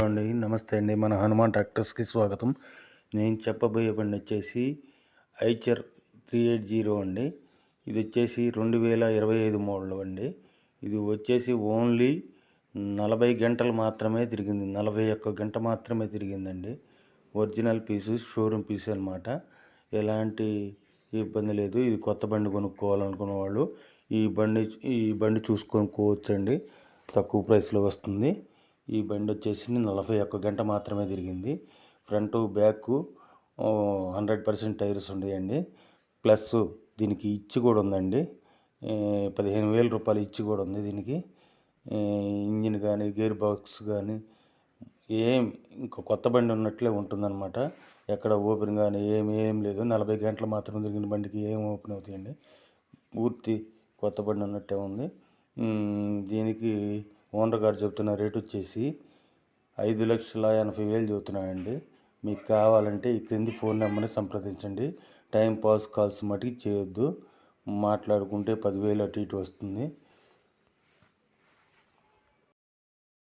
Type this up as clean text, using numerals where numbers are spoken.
అండి, నమస్తే అండి. మన హనుమాన్ ట్రాక్టర్స్కి స్వాగతం. నేను చెప్పబోయే బండి వచ్చేసి ఐచర్ 380 అండి. ఇది వచ్చేసి 2025 మోడల్ అండి. ఇది వచ్చేసి ఓన్లీ 40 గంటలు మాత్రమే తిరిగింది. 41 గంట మాత్రమే తిరిగిందండి. ఒరిజినల్ పీసు, షోరూమ్ పీసు అనమాట. ఎలాంటి ఇబ్బంది లేదు. ఇది కొత్త బండి కొనుక్కోవాలనుకున్న వాళ్ళు ఈ బండి చూసుకోవచ్చండి. తక్కువ ప్రైస్లో వస్తుంది. ఈ బండి వచ్చేసి 41 గంట మాత్రమే తిరిగింది. ఫ్రంట్ బ్యాక్ 100% టైర్స్ ఉన్నాయండి. ప్లస్ దీనికి ఇచ్చి కూడా ఉందండి. 15,000 రూపాయలు ఇచ్చి కూడా ఉంది దీనికి. ఇంజిన్ కానీ గేర్ బాక్స్ కానీ ఇంకో కొత్త బండి ఉన్నట్లే ఉంటుందన్నమాట. ఎక్కడ ఓపెన్ కానీ ఏం లేదు. 40 గంటలు మాత్రం తిరిగిన బండికి ఏం ఓపెన్ అవుతాయండి. పూర్తి కొత్త బండి ఉన్నట్టే ఉంది. దీనికి ఓనర్ గారు చెప్తున్న రేట్ వచ్చేసి 5,80,000 చెబుతున్నాయండి. మీకు కావాలంటే ఈ క్రింది ఫోన్ నెంబర్ని సంప్రదించండి. టైం పాస్ కాల్స్ మటుకు చేయొద్దు. మాట్లాడుకుంటే 10,000 అటు ఇటు వస్తుంది.